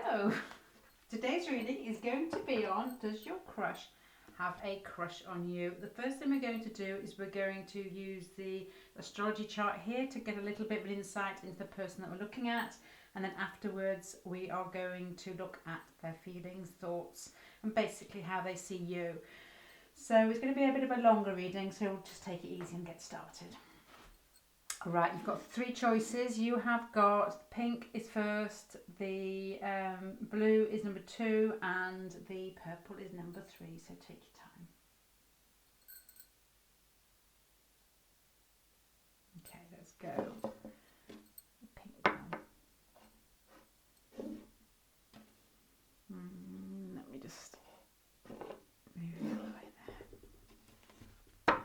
So, today's reading is going to be on, does your crush have a crush on you? The first thing we're going to do is we're going to use the astrology chart here to get a little bit of an insight into the person that we're looking at. And then afterwards, we are going to look at their feelings, thoughts, and basically how they see you. So it's going to be a bit of a longer reading, so we'll just take it easy and get started. Right, you've got three choices. You have got pink is first, the blue is number 2, and the purple is number 3. So take your time. Okay, let's go. The pink one. Let me just move it all the way there.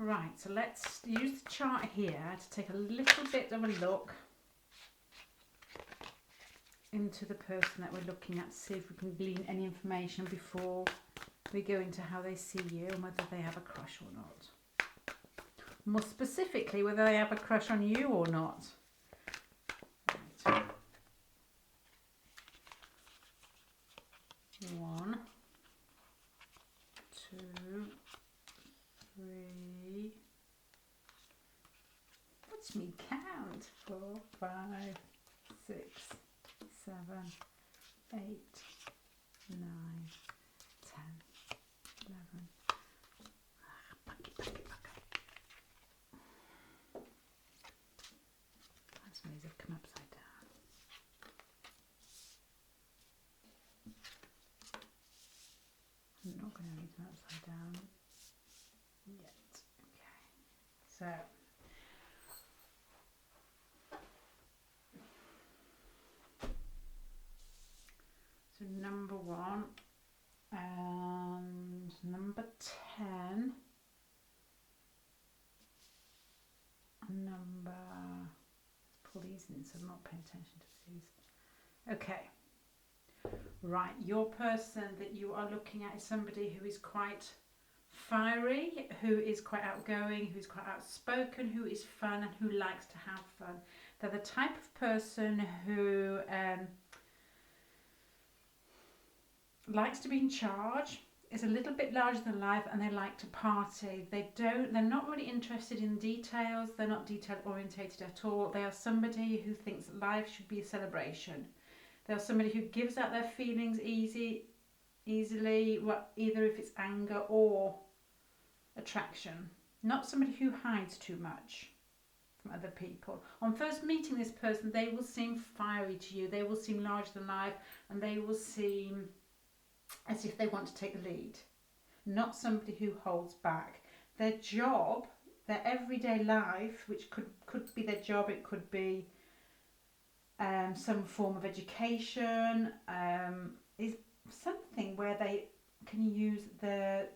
Right, so let's use the chart here to take a little bit of a look into the person that we're looking at, see if we can glean any information before we go into how they see you and whether they have a crush or not. More specifically, whether they have a crush on you or not. Right. 1, 2, 3. Watch me count. 4, 5, 6, 7, 8, 9, 10, 11. Bucket. That's me as I've come upside down. I'm not going to read them upside down yet. Okay. So number 1 and number 10 and number, let's pull these in so I'm not paying attention to these. Okay, right, your person that you are looking at is somebody who is quite fiery, who is quite outgoing, who is quite outspoken, who is fun and who likes to have fun. They're the type of person who likes to be in charge, is a little bit larger than life, and they like to party. They're not really interested in details. They're not detail orientated at all. They are somebody who thinks that life should be a celebration. They are somebody who gives out their feelings easily, either if it's anger or attraction. Not somebody who hides too much from other people. On first meeting this person, they will seem fiery to you. They will seem larger than life, and they will seem as if they want to take the lead. Not somebody who holds back. Their job, their everyday life, which could be their job, it could be some form of education, is something where they can use their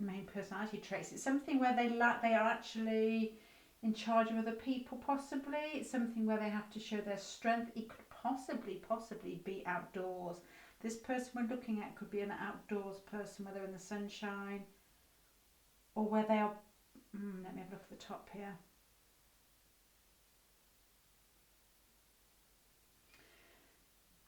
main personality traits. It's something where they are actually in charge of other people, possibly. It's something where they have to show their strength. It could possibly be outdoors. This person we're looking at could be an outdoors person, whether in the sunshine or where they are. Let me have a look at the top here.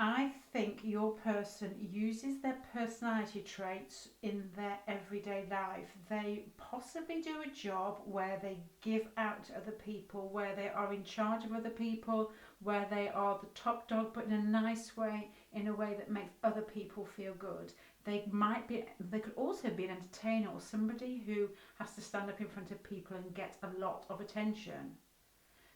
I think your person uses their personality traits in their everyday life. They possibly do a job where they give out to other people, where they are in charge of other people, where they are the top dog, but in a nice way, in a way that makes other people feel good. They could also be an entertainer or somebody who has to stand up in front of people and get a lot of attention.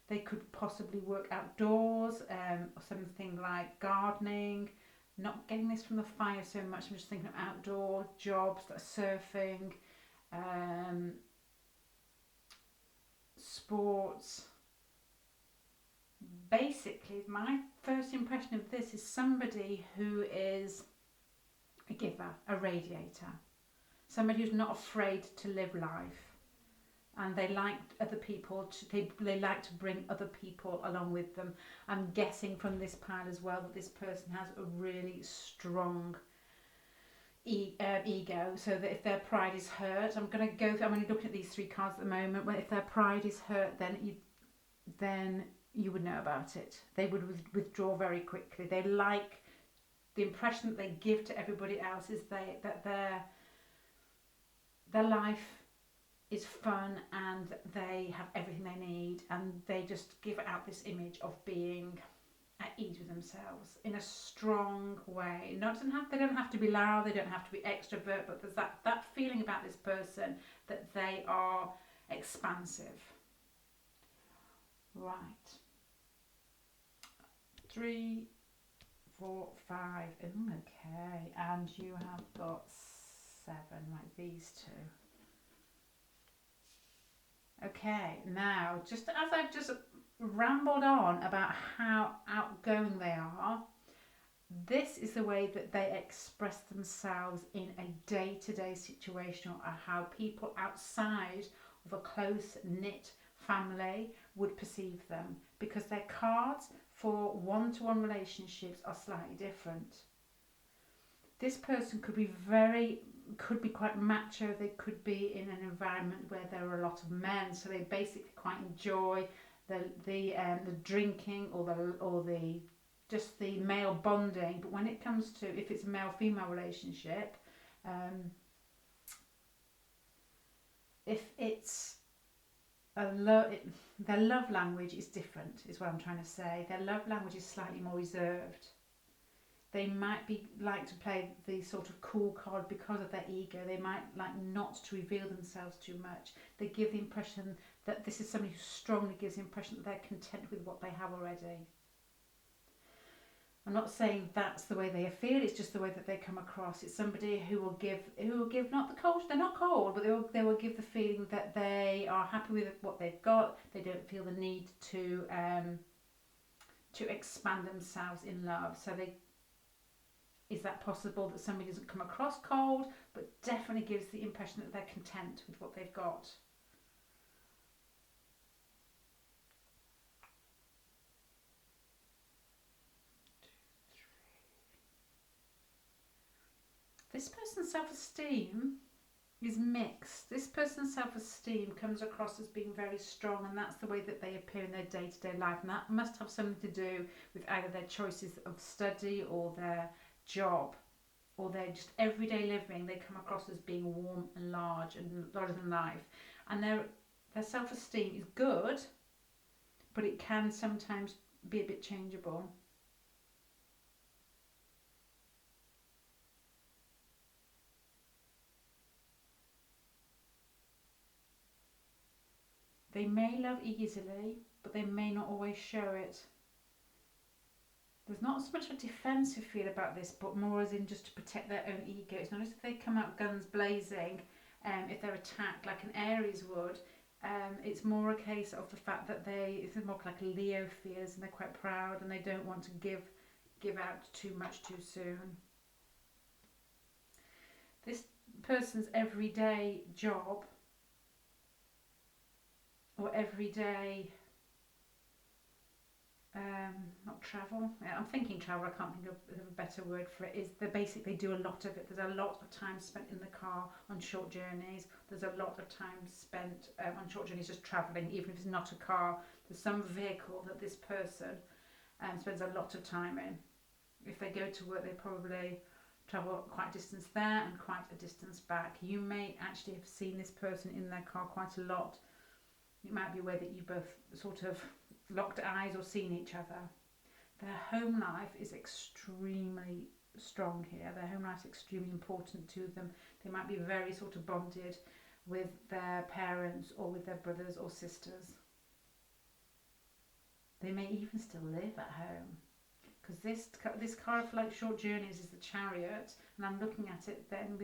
They could possibly work outdoors, or something like gardening. Not getting this from the fire so much, I'm just thinking of outdoor jobs like surfing, sports. Basically, my first impression of this is somebody who is a giver, a radiator. Somebody who's not afraid to live life. And they like other people, they like to bring other people along with them. I'm guessing from this pile as well that this person has a really strong ego, so that if their pride is hurt, I'm only looking at these 3 cards at the moment, where if their pride is hurt, then you would know about it. They would withdraw very quickly. They like the impression that they give to everybody else is that their life is fun and they have everything they need, and they just give out this image of being at ease with themselves in a strong way. They don't have to be loud, they don't have to be extrovert, but there's that feeling about this person that they are expansive. Right. 3, 4, 5. Okay, and you have got 7. Right, these two. Okay, now just as I've just rambled on about how outgoing they are, this is the way that they express themselves in a day-to-day situation, or how people outside of a close-knit family would perceive them, because their cards for one-to-one relationships are slightly different. This person could be quite macho. They could be in an environment where there are a lot of men, so they basically quite enjoy the drinking or the just the male bonding. But when it comes to, if it's a male-female relationship, if it's their love language is different, is what I'm trying to say. Their love language is slightly more reserved. They might like to play the sort of cool card because of their ego. They might like not to reveal themselves too much. They give the impression that this is somebody who strongly gives the impression that they're content with what they have already. I'm not saying that's the way they feel, it's just the way that they come across. It's somebody who will give not the cold, they're not cold, but they will give the feeling that they are happy with what they've got. They don't feel the need to expand themselves in love. So is that possible that somebody doesn't come across cold, but definitely gives the impression that they're content with what they've got? This person's self-esteem is mixed. This person's self-esteem comes across as being very strong, and that's the way that they appear in their day-to-day life, and that must have something to do with either their choices of study or their job or their just everyday living. They come across as being warm and large and larger than life, and their self-esteem is good, but it can sometimes be a bit changeable. They may love easily, but they may not always show it. There's not so much a defensive feel about this, but more as in just to protect their own ego. It's not as if they come out guns blazing if they're attacked like an Aries would. It's more a case of the fact that it's more like a Leo fears, and they're quite proud and they don't want to give out too much too soon. This person's everyday job or everyday not travel, I'm thinking travel, I can't think of a better word for it, is they basically do a lot of it. There's a lot of time spent in the car on short journeys. There's a lot of time spent on short journeys just travelling, even if it's not a car. There's some vehicle that this person spends a lot of time in. If they go to work, they probably travel quite a distance there and quite a distance back. You may actually have seen this person in their car quite a lot. It might be a way that you both sort of locked eyes or seen each other. Their home life is extremely strong here. Their home life is extremely important to them. They might be very sort of bonded with their parents or with their brothers or sisters. They may even still live at home, because this card for like short journeys is the Chariot, and I'm looking at it then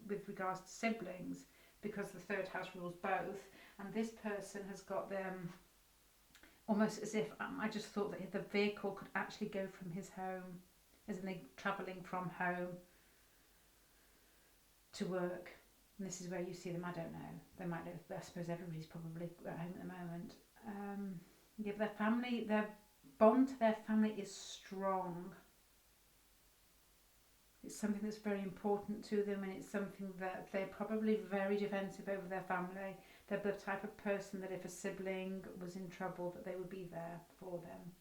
with regards to siblings, because the third house rules both, and this person has got them almost as if I just thought that the vehicle could actually go from his home, as in they travelling from home to work. And this is where you see them. I don't know. They might live. I suppose everybody's probably at home at the moment. Yeah, their bond to their family is strong. It's something that's very important to them, and it's something that they're probably very defensive over their family. They're the type of person that if a sibling was in trouble, that they would be there for them.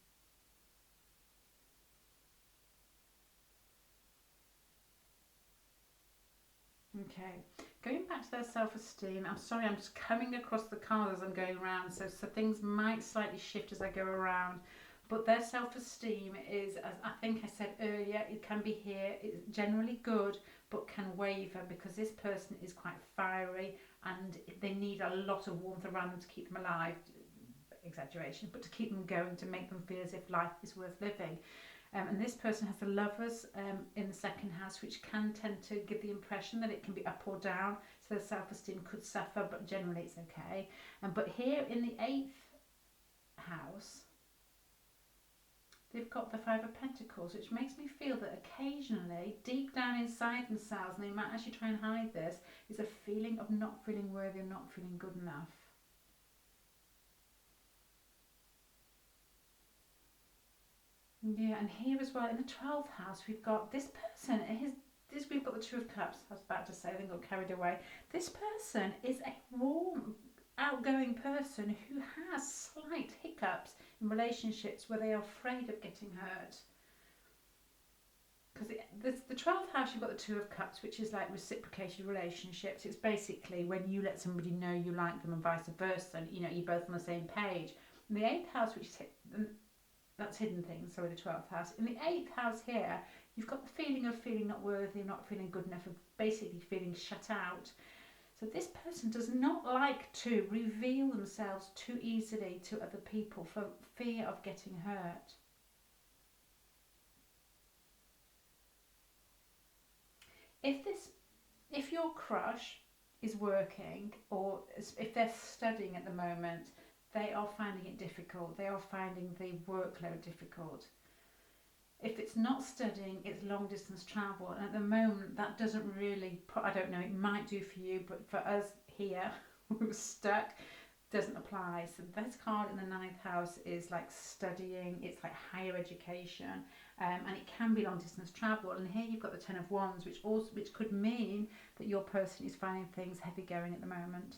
Okay, going back to their self-esteem, I'm sorry, I'm just coming across the cards as I'm going around, so things might slightly shift as I go around. But their self-esteem is, as I think I said earlier, it can be here, it's generally good, but can waver because this person is quite fiery and they need a lot of warmth around them to keep them alive. Exaggeration, but to keep them going, to make them feel as if life is worth living. And this person has the lovers in the second house, which can tend to give the impression that it can be up or down, so their self-esteem could suffer, but generally it's okay. But here in the 8th house, they've got the Five of Pentacles, which makes me feel that occasionally, deep down inside themselves, and they might actually try and hide this, is a feeling of not feeling worthy or not feeling good enough. Yeah, and here as well in the 12th house, we've got this person. We've got the Two of Cups. I was about to say, I got carried away. This person is a warm, outgoing person who has slight hiccups in relationships where they are afraid of getting hurt. Because the 12th house, you've got the Two of Cups, which is like reciprocated relationships. It's basically when you let somebody know you like them and vice versa, and you're both on the same page. And the 8th house, which is that's hidden things, sorry, the 12th house. In the 8th house here, you've got the feeling of feeling not worthy, not feeling good enough, of basically feeling shut out. So this person does not like to reveal themselves too easily to other people for fear of getting hurt. If your crush is working, or if they're studying at the moment, they are finding it difficult. They are finding the workload difficult. If it's not studying, it's long distance travel. And at the moment, that doesn't really, I don't know, it might do for you, but for us here, who are stuck, doesn't apply. So this card in the 9th house is like studying, it's like higher education, and it can be long distance travel. And here you've got the 10 of Wands, which could mean that your person is finding things heavy going at the moment.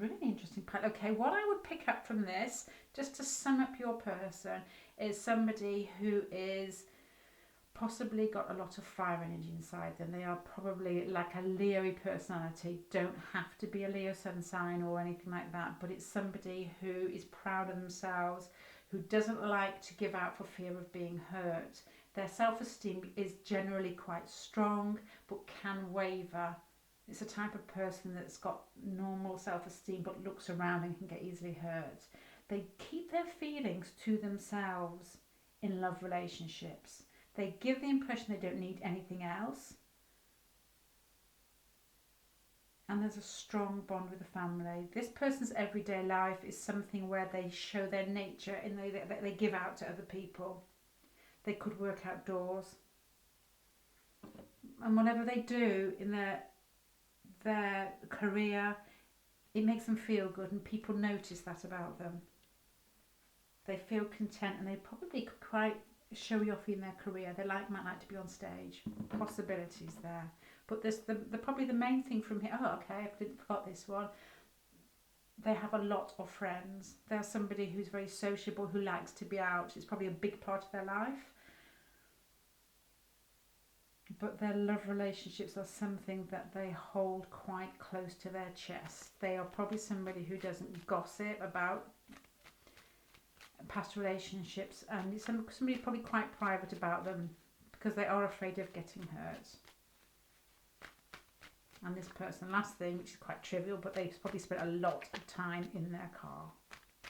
Really interesting part. Okay, what I would pick up from this, just to sum up your person, is somebody who is possibly got a lot of fire energy inside them. They are probably like a Leo personality. Don't have to be a Leo sun sign or anything like that, but it's somebody who is proud of themselves, who doesn't like to give out for fear of being hurt. Their self-esteem is generally quite strong, but can waver. It's a type of person that's got normal self-esteem but looks around and can get easily hurt. They keep their feelings to themselves in love relationships. They give the impression they don't need anything else. And there's a strong bond with the family. This person's everyday life is something where they show their nature and they give out to other people. They could work outdoors. And whatever they do in their career, it makes them feel good, and people notice that about them. They feel content, and they probably could quite showy off in their career. They might like to be on stage. Possibilities there. But this probably the main thing from here. Oh, okay, I forgot this one. They have a lot of friends. They're somebody who's very sociable, who likes to be out. It's probably a big part of their life. But their love relationships are something that they hold quite close to their chest. They are probably somebody who doesn't gossip about past relationships, and somebody probably quite private about them because they are afraid of getting hurt. And this person, last thing, which is quite trivial, but they probably spent a lot of time in their car.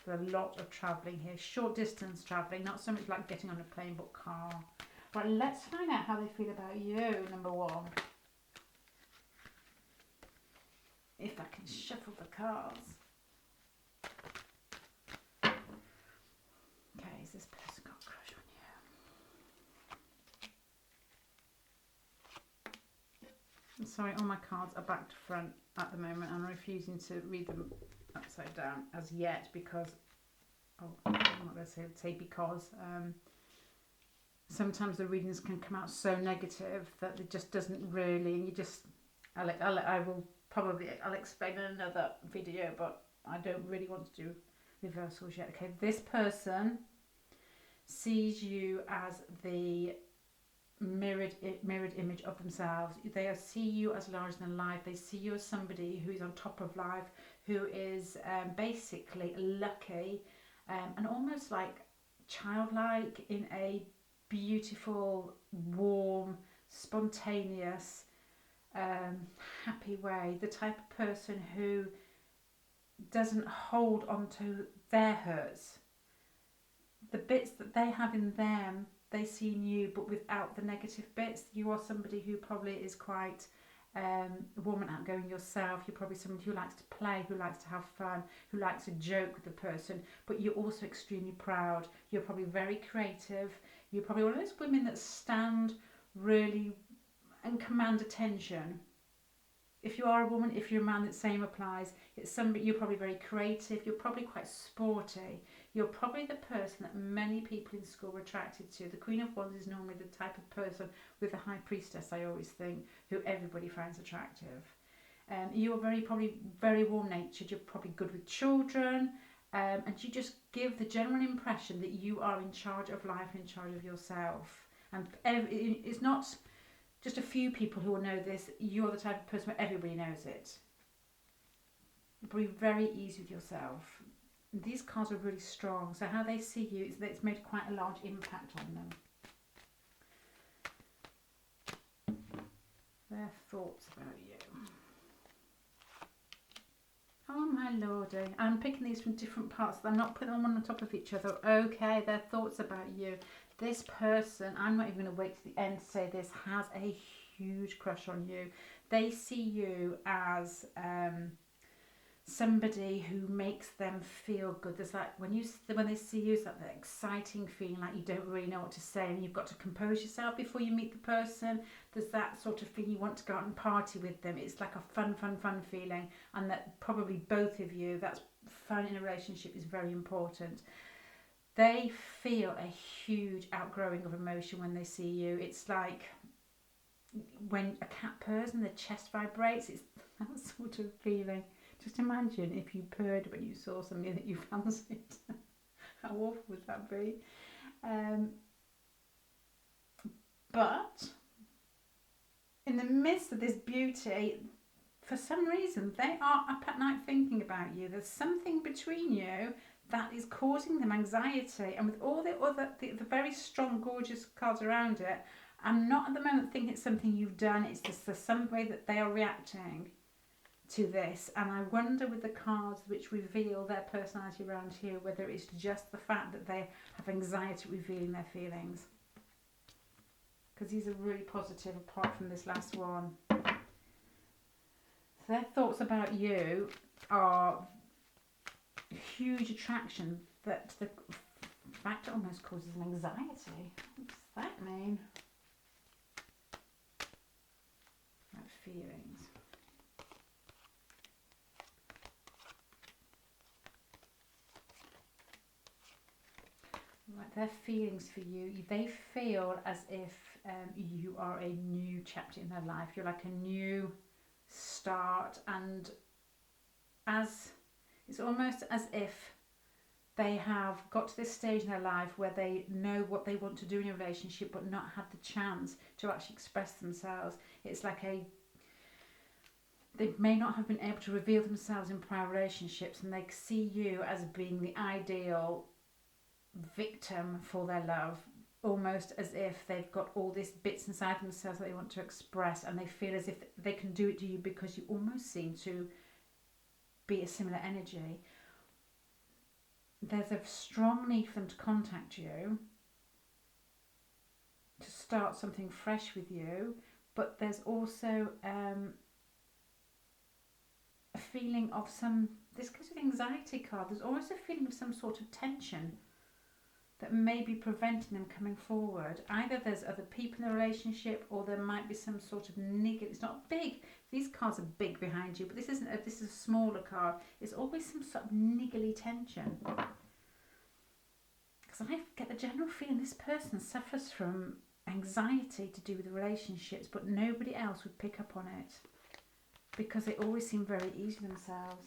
There's a lot of travelling here, short distance travelling, not so much like getting on a plane, but car. Right, let's find out how they feel about you, number one. If I can shuffle the cards. Okay, has this person got a crush on you? I'm sorry, all my cards are back to front at the moment. I'm refusing to read them upside down as yet because, I'm not going to say because, sometimes the readings can come out so negative that it just doesn't really, and you just, I will probably I'll explain in another video, but I don't really want to do reversals yet. Okay, this person sees you as the mirrored image of themselves. They see you as larger than life. They see you as somebody who is on top of life, who is basically lucky, and almost like childlike in a beautiful, warm, spontaneous, happy way. The type of person who doesn't hold on to their hurts. The bits that they have in them, they see in you, but without the negative bits. You are somebody who probably is quite warm and outgoing yourself. You're probably somebody who likes to play, who likes to have fun, who likes to joke with the person, but you're also extremely proud. You're probably very creative. You're probably one of those women that stand really and command attention. If you are a woman, if you're a man, the same applies. It's somebody, you're probably very creative, you're probably quite sporty. You're probably the person that many people in school were attracted to. The Queen of Wands is normally the type of person with the High Priestess, I always think, who everybody finds attractive. You are probably very warm-natured, you're probably good with children, and you just give the general impression that you are in charge of life and in charge of yourself. And it's not just a few people who will know this. You're the type of person where everybody knows it. You're probably very easy with yourself. These cards are really strong, so how they see you is that it's made quite a large impact on them. Their thoughts about you. Oh my lordy. I'm picking these from different parts. I'm not putting them on top of each other. Okay, their thoughts about you. This person, I'm not even going to wait to the end to say this, has a huge crush on you. They see you as somebody who makes them feel good. There's like when they see you, it's like that exciting feeling, like you don't really know what to say, and you've got to compose yourself before you meet the person. There's that sort of feeling you want to go out and party with them. It's like a fun feeling, and that probably both of you, that's fun in a relationship is very important. They feel a huge outgrowing of emotion when they see you. It's like when a cat purrs and the chest vibrates. It's that sort of feeling. Just imagine if you purred when you saw something that you fancied. How awful would that be? But in the midst of this beauty, for some reason, they are up at night thinking about you. There's something between you that is causing them anxiety. And with all the very strong, gorgeous cards around it, I'm not at the moment thinking it's something you've done. It's just the some way that they are reacting to this. And I wonder with the cards which reveal their personality around here, whether it's just the fact that they have anxiety revealing their feelings. Because these are really positive apart from this last one. So their thoughts about you are huge attraction, that the fact almost causes an anxiety. What does that mean? About feelings. Right, their feelings for you, they feel as if you are a new chapter in their life. You're like a new start, and as it's almost as if they have got to this stage in their life where they know what they want to do in a relationship but not had the chance to actually express themselves. It's like they may not have been able to reveal themselves in prior relationships, and they see you as being the ideal victim for their love, almost as if they've got all these bits inside themselves that they want to express, and they feel as if they can do it to you because you almost seem to be a similar energy. There's a strong need for them to contact you, to start something fresh with you, but there's also a feeling of this goes with the anxiety card, there's almost a feeling of some sort of tension that may be preventing them coming forward. Either there's other people in the relationship, or there might be some sort of niggle. It's not big. These cards are big behind you, but this isn't. This is a smaller card. It's always some sort of niggly tension. Because I get the general feeling this person suffers from anxiety to do with the relationships, but nobody else would pick up on it. because they always seem very easy themselves.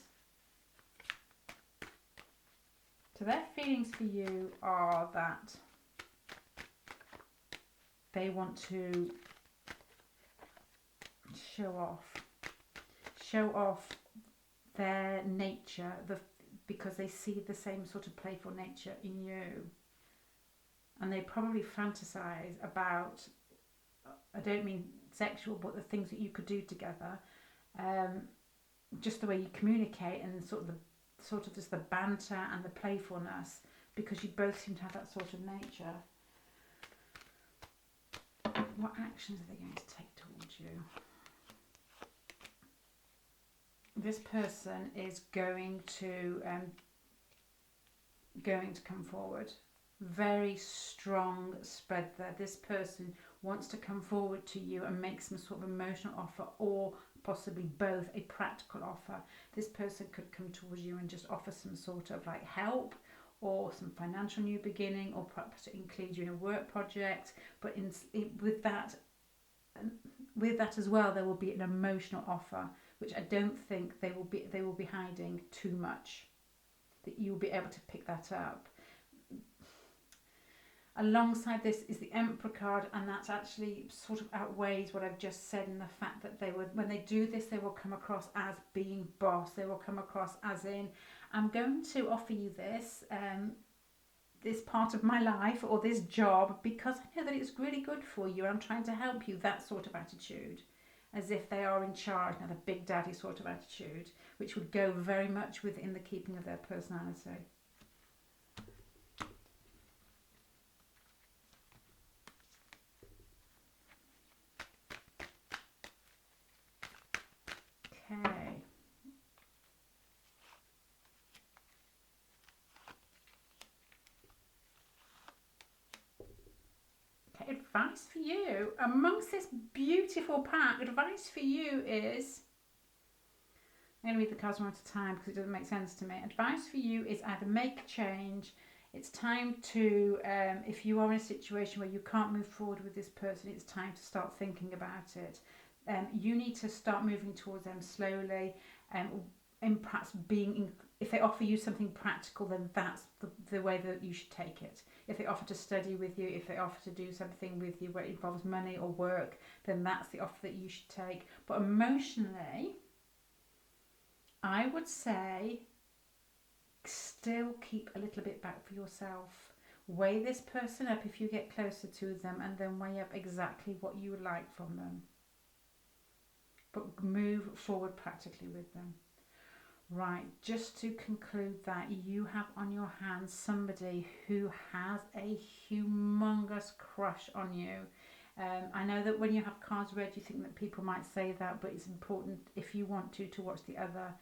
So their feelings for you are that they want to show off their nature, because they see the same sort of playful nature in you. And they probably fantasize about, I don't mean sexual, but the things that you could do together, just the way you communicate, and sort of just the banter and the playfulness, because you both seem to have that sort of nature. What actions are they going to take towards you? This person is going to come forward. Very strong spread there. This person wants to come forward to you and make some sort of emotional offer, or possibly both, a practical offer. This person could come towards you and just offer some sort of like help, or some financial new beginning, or perhaps to include you in a work project. But with that as well, there will be an emotional offer, which I don't think they will be hiding too much, that you will be able to pick that up. Alongside this is the Emperor card, and that's actually sort of outweighs what I've just said, in the fact that when they do this, they will come across as being boss. They will come across as in, I'm going to offer you this this part of my life, or this job, because I know that it's really good for you, and I'm trying to help you. That sort of attitude, as if they are in charge, now the big daddy sort of attitude, which would go very much within the keeping of their personality. Okay. Okay, advice for you. Amongst this beautiful pack, advice for you is, I'm going to read the cards one at a time because it doesn't make sense to me. Advice for you is either make a change. It's time to, if you are in a situation where you can't move forward with this person, it's time to start thinking about it. You need to start moving towards them slowly, and perhaps if they offer you something practical, then that's the way that you should take it. If they offer to study with you, if they offer to do something with you where it involves money or work, then that's the offer that you should take. But emotionally, I would say still keep a little bit back for yourself. Weigh this person up if you get closer to them, and then weigh up exactly what you would like from them. But move forward practically with them. Right, just to conclude that, you have on your hands somebody who has a humongous crush on you. I know that when you have cards read, you think that people might say that, but it's important, if you want to watch the other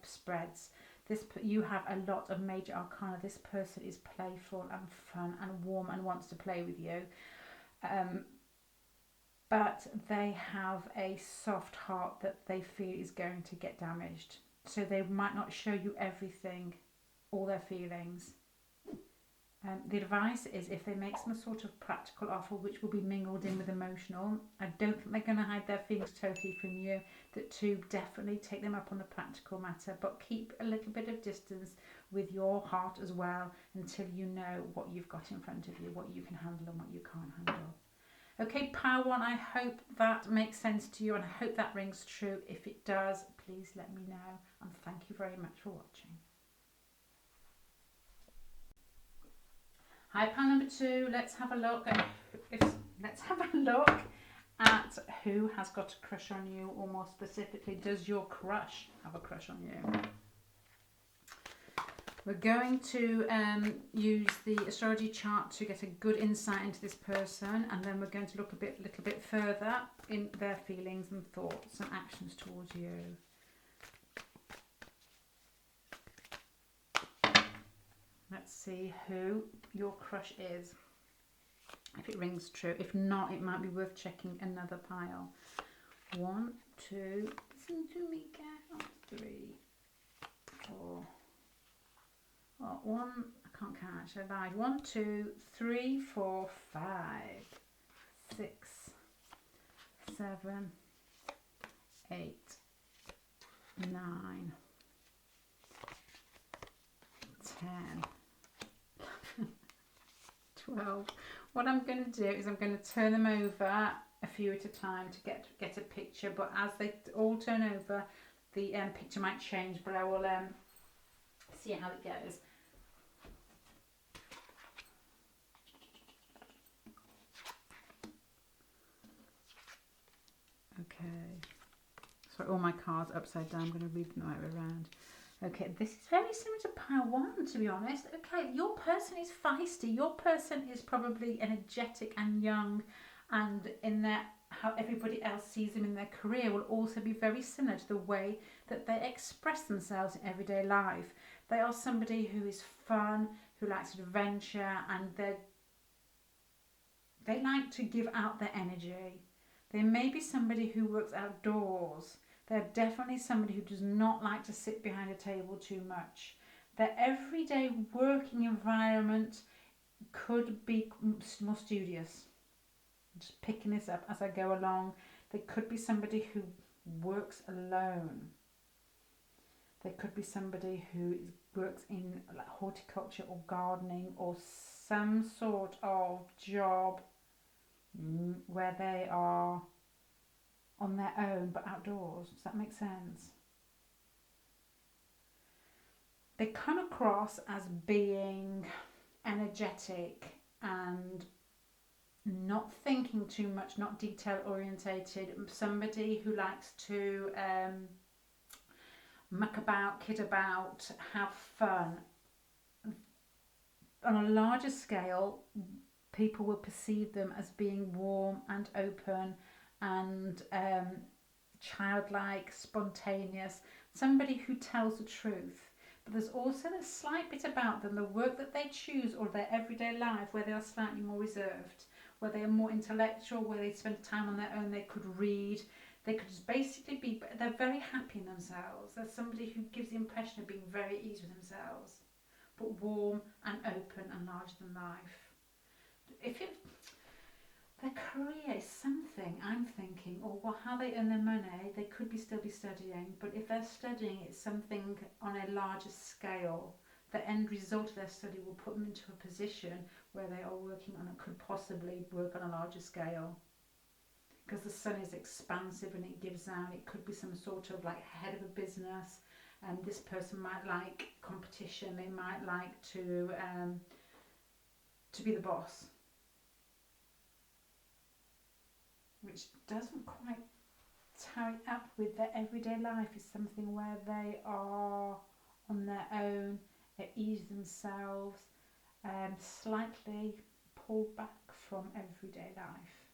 spreads. You have a lot of major arcana. This person is playful and fun and warm and wants to play with you. But they have a soft heart that they feel is going to get damaged. So they might not show you everything, all their feelings. The advice is, if they make some sort of practical offer, which will be mingled in with emotional, I don't think they're going to hide their feelings totally from you. That to definitely take them up on the practical matter, but keep a little bit of distance with your heart as well, until you know what you've got in front of you, what you can handle and what you can't handle. Okay, Power One, I hope that makes sense to you, and I hope that rings true. If it does, please let me know, and thank you very much for watching. Hi, pile number 2. Let's have a look at who has got a crush on you, or more specifically, does your crush have a crush on you? We're going to use the astrology chart to get a good insight into this person, and then we're going to look a little bit further in their feelings and thoughts and actions towards you. Let's see who your crush is, if it rings true. If not, it might be worth checking another pile. 1, 2, listen to me, count. 3, 4. Well, 1, I can't count actually, I lied. 1, 2, 3, 4, 5, 6, 7, 8, 9, 10, 12. What I'm going to do is I'm going to turn them over a few at a time to get a picture, but as they all turn over, the picture might change, but I will see how it goes. Okay, so all my cards upside down. I'm going to read them the right way around. Okay, this is very similar to pile 1, to be honest. Okay, your person is feisty. Your person is probably energetic and young, and in their how everybody else sees them in their career will also be very similar to the way that they express themselves in everyday life. They are somebody who is fun, who likes adventure, and they like to give out their energy. They may be somebody who works outdoors. They're definitely somebody who does not like to sit behind a table too much. Their everyday working environment could be more studious. I'm just picking this up as I go along. They could be somebody who works alone. They could be somebody who works in like horticulture or gardening or some sort of job where they are on their own but outdoors. Does that make sense? They come across as being energetic and not thinking too much, not detail orientated, somebody who likes to muck about, kid about, have fun. On a larger scale, people will perceive them as being warm and open and childlike, spontaneous, somebody who tells the truth. But there's also a slight bit about them, the work that they choose or their everyday life, where they are slightly more reserved, where they are more intellectual, where they spend time on their own, they could read, they could just basically be, they're very happy in themselves. They're somebody who gives the impression of being very at ease with themselves, but warm and open and larger than life. If it, their career is something, I'm thinking, or how they earn their money, they could still be studying, but if they're studying, it's something on a larger scale. The end result of their study will put them into a position where they are working on, could possibly work on a larger scale. Because the sun is expansive and it gives out, it could be some sort of like head of a business, and this person might like competition, they might like to be the boss, which doesn't quite tally up with their everyday life. Is something where they are on their own, at ease themselves, slightly pulled back from everyday life.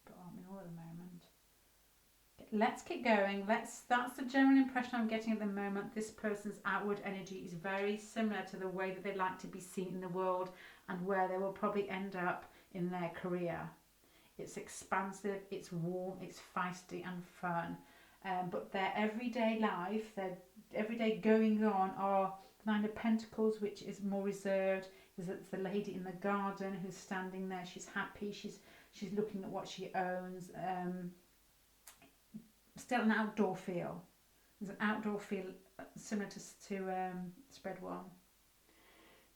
But aren't we all at the moment? Let's keep going. That's the general impression I'm getting at the moment. This person's outward energy is very similar to the way that they like to be seen in the world and where they will probably end up in their career. It's expansive, it's warm, it's feisty and fun. But their everyday life, their everyday going on are the Nine of Pentacles, which is more reserved. It's the lady in the garden who's standing there. She's happy. She's looking at what she owns. Still an outdoor feel. There's an outdoor feel similar to spread 1.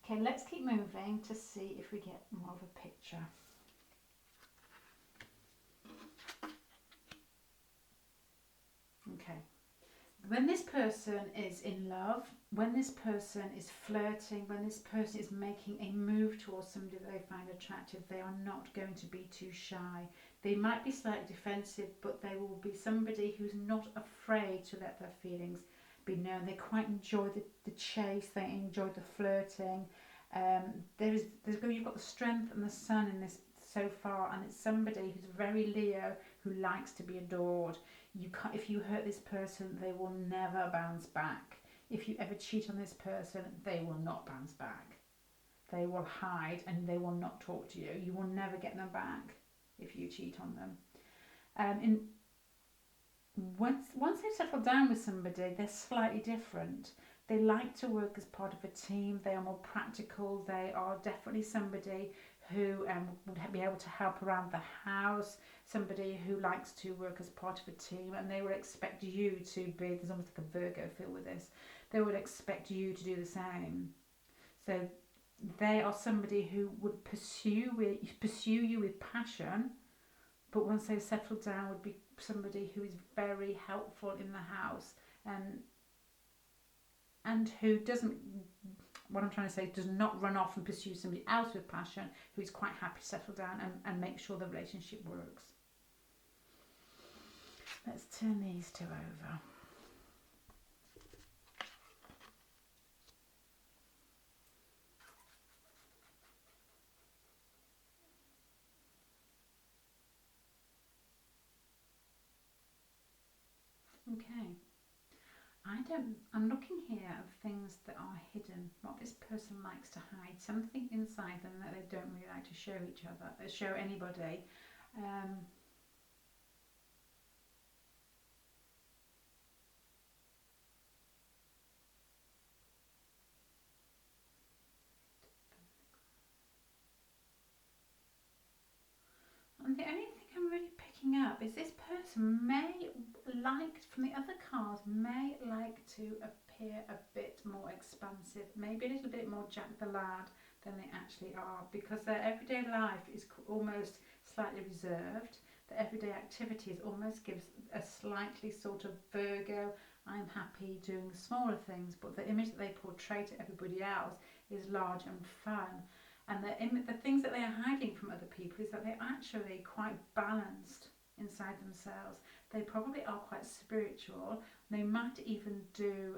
Okay, let's keep moving to see if we get more of a picture. Okay. When this person is in love, when this person is flirting, when this person is making a move towards somebody that they find attractive, they are not going to be too shy. They might be slightly defensive, but they will be somebody who's not afraid to let their feelings be known. They quite enjoy the chase, they enjoy the flirting. You've got the strength and the sun in this so far, and it's somebody who's very Leo, who likes to be adored. If you hurt this person, they will never bounce back. If you ever cheat on this person, they will not bounce back. They will hide and they will not talk to you. You will never get them back if you cheat on them. Once they've settled down with somebody, they're slightly different. They like to work as part of a team. They are more practical. They are definitely somebody who would be able to help around the house, somebody who likes to work as part of a team, and they would expect you to be, there's almost like a Virgo feel with this, they would expect you to do the same. So they are somebody who would pursue you with passion, but once they've settled down would be somebody who is very helpful in the house, and who doesn't, what I'm trying to say, does not run off and pursue somebody else with passion, who is quite happy to settle down and make sure the relationship works. Let's turn these two over. Okay. I'm looking here at things that are hidden, what this person likes to hide, something inside them that they don't really like to show each other, show anybody. And the only thing I'm really picking up is this person may like, from the other cards, may like to appear a bit more expansive, maybe a little bit more Jack the Lad than they actually are, because their everyday life is almost slightly reserved. The everyday activities almost gives a slightly sort of Virgo, I'm happy doing smaller things, but the image that they portray to everybody else is large and fun. And the things that they are hiding from other people is that they're actually quite balanced inside themselves. They probably are quite spiritual. They might even do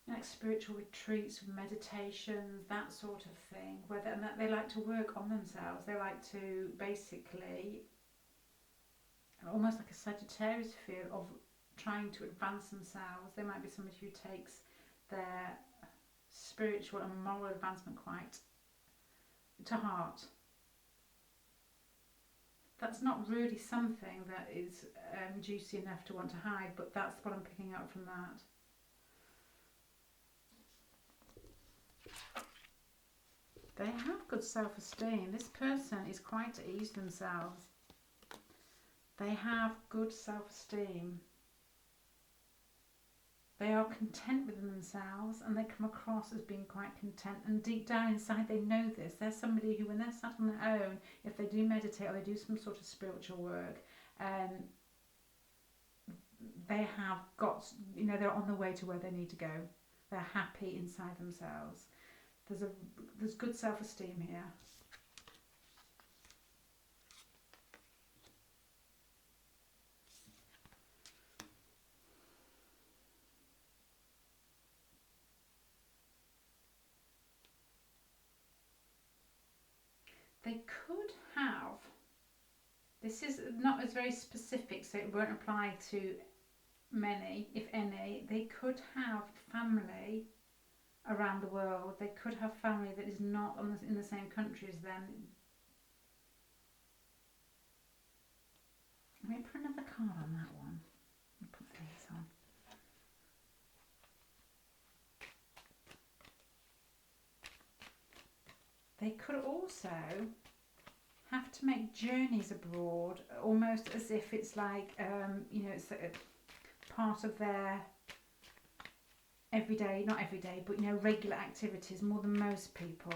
like spiritual retreats, meditations, that sort of thing. And that they like to work on themselves. They like to basically, almost like a Sagittarius feel of trying to advance themselves. They might be somebody who takes their spiritual and moral advancement quite to heart. That's not really something that is juicy enough to want to hide, but that's what I'm picking up from that. They have good self-esteem. This person is quite at ease themselves. They have good self-esteem. They are content within themselves, and they come across as being quite content, and deep down inside they know this. They're somebody who, when they're sat on their own, if they do meditate or they do some sort of spiritual work, they have got, they're on the way to where they need to go. They're happy inside themselves. There's good self-esteem here. They could have, this is not as very specific, so it won't apply to many, if any. They could have family around the world. They could have family that is not in the same country as them. Let me put another card on that one. I'll put these on. They could also have to make journeys abroad, almost as if it's like, it's a part of their everyday, not everyday, but regular activities more than most people.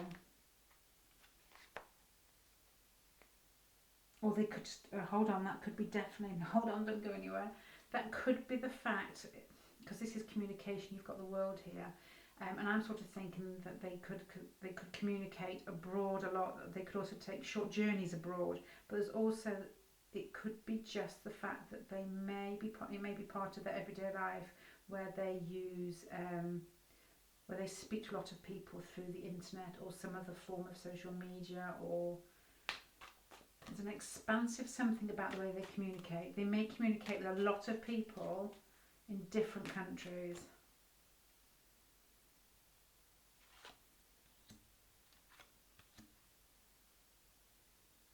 Or they could just, hold on, that could be definitely, hold on, don't go anywhere. That could be the fact, because this is communication, you've got the world here. And I'm sort of thinking that they could communicate abroad a lot. They could also take short journeys abroad. But there's also, it could be just the fact that it may be part of their everyday life, where they use, where they speak to a lot of people through the internet or some other form of social media, or there's an expansive something about the way they communicate. They may communicate with a lot of people in different countries.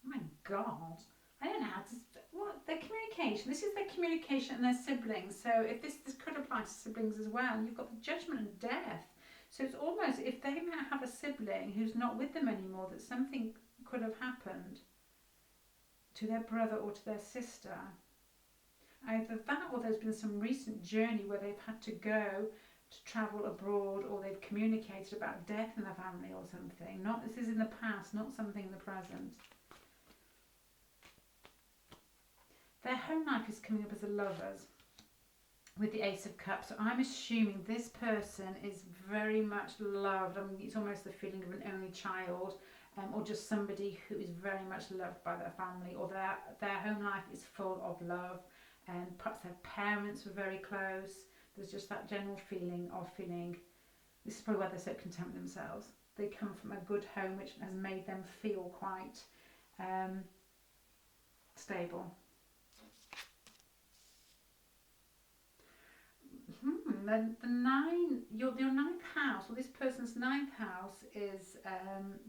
My God, I don't know how to. What their communication? This is their communication and their siblings. So if this could apply to siblings as well. You've got the judgment and death. So it's almost, if they now have a sibling who's not with them anymore, that something could have happened to their brother or to their sister. Either that, or there's been some recent journey where they've had to go to travel abroad, or they've communicated about death in their family or something. Not, this is in the past, not something in the present. Their home life is coming up as the Lovers with the Ace of Cups. So I'm assuming this person is very much loved. I mean, it's almost the feeling of an only child, or just somebody who is very much loved by their family, or their home life is full of love, and perhaps their parents were very close. There's just that general feeling of feeling, this is probably why they're so content with themselves. They come from a good home which has made them feel quite stable. The your ninth house, or this person's ninth house, is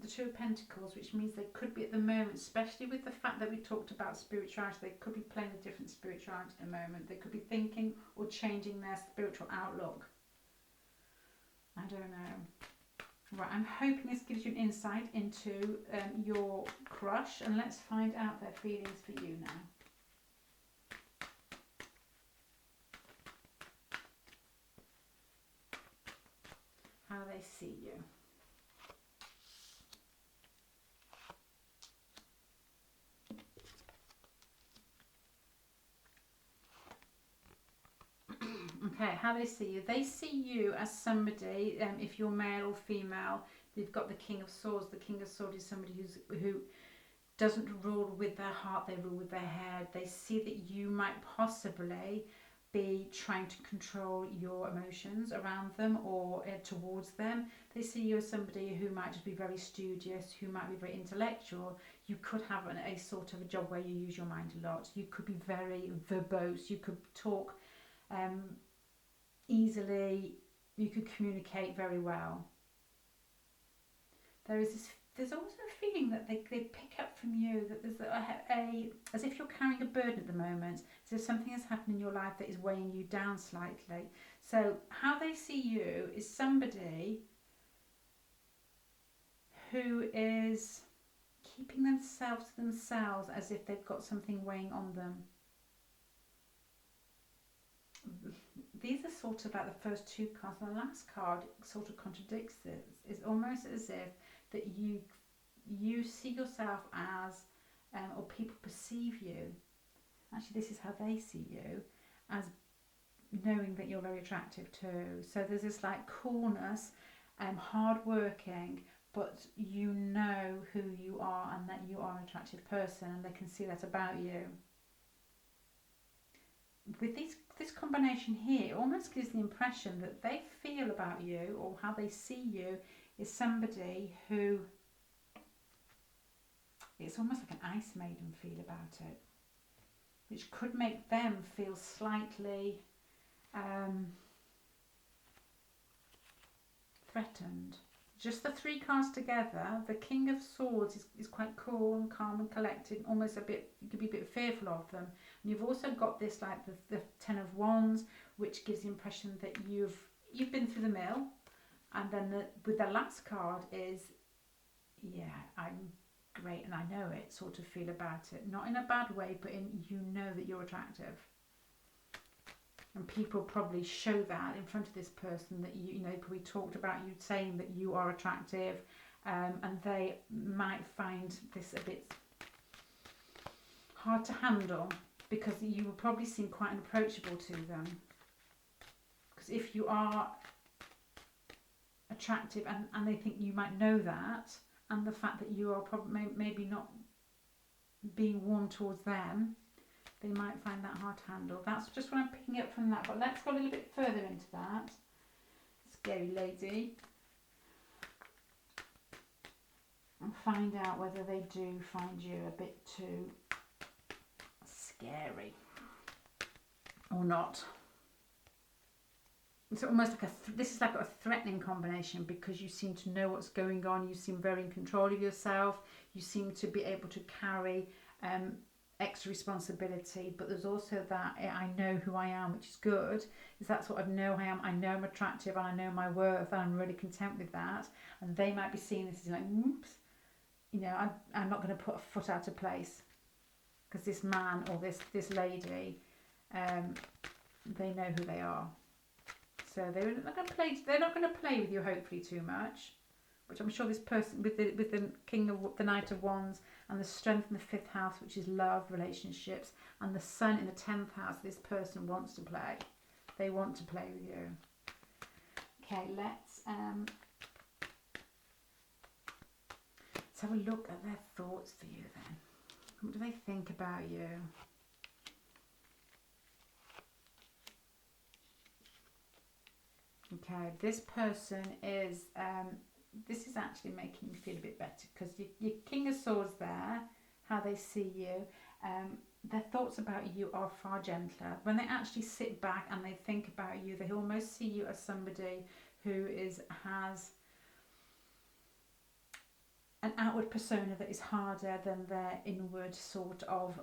the Two of Pentacles, which means they could be at the moment, especially with the fact that we talked about spirituality, they could be playing a different spirituality at the moment. They could be thinking or changing their spiritual outlook. I don't know. Right, I'm hoping this gives you an insight into your crush, and let's find out their feelings for you now. How they see you. Okay, how they see you. They see you as somebody, if you're male or female, they've got the King of Swords. The King of Swords is somebody who doesn't rule with their heart, they rule with their head. They see that you might possibly be trying to control your emotions around them or towards them. They see you as somebody who might just be very studious, who might be very intellectual. You could have a sort of a job where you use your mind a lot. You could be very verbose. You could talk easily. You could communicate very well. There's also a feeling that they pick up from you that there's as if you're carrying a burden at the moment, as if something has happened in your life that is weighing you down slightly. So how they see you is somebody who is keeping themselves to themselves, as if they've got something weighing on them. These are sort of like the first two cards, and the last card sort of contradicts this. It's almost as if that you see yourself as, or people perceive you, actually this is how they see you, as knowing that you're very attractive too. So there's this like coolness, hard working, but you know who you are and that you are an attractive person, and they can see that about you. With this combination here, it almost gives the impression that they feel about you, or how they see you, is somebody who, it's almost like an ice maiden feel about it, which could make them feel slightly threatened. Just the three cards together, the King of Swords is quite cool and calm and collected, almost a bit, you could be a bit fearful of them. And you've also got this like the Ten of Wands, which gives the impression that you've been through the mill. And then with the last card is, yeah, I'm great and I know it, sort of feel about it. Not in a bad way, but in, you know that you're attractive. And people probably show that in front of this person, that you know, probably talked about you saying that you are attractive, and they might find this a bit hard to handle, because you will probably seem quite unapproachable to them. Because if you are attractive and they think you might know that, and the fact that you are probably maybe not being warm towards them, they might find that hard to handle. That's just what I'm picking up from that. But let's go a little bit further into that. Scary lady. And find out whether they do find you a bit too scary or not. It's almost like this is like a threatening combination, because you seem to know what's going on. You seem very in control of yourself. You seem to be able to carry extra responsibility, but there's also that I know who I am, which is good. Is that sort of know I am, I know I'm attractive and I know my worth and I'm really content with that. And they might be seeing this as like, oops, you know, I'm not going to put a foot out of place because this man or this lady, they know who they are. So they're not going to play. They're not going to play with you, hopefully, too much. Which I'm sure this person with the King of the Knight of Wands and the Strength in the 5th house, which is love, relationships, and the Sun in the 10th house, this person wants to play. They want to play with you. Okay, let's have a look at their thoughts for you then. What do they think about you? Okay, this person is, this is actually making me feel a bit better because your King of Swords there, how they see you, their thoughts about you are far gentler. When they actually sit back and they think about you, they almost see you as somebody who has an outward persona that is harder than their inward sort of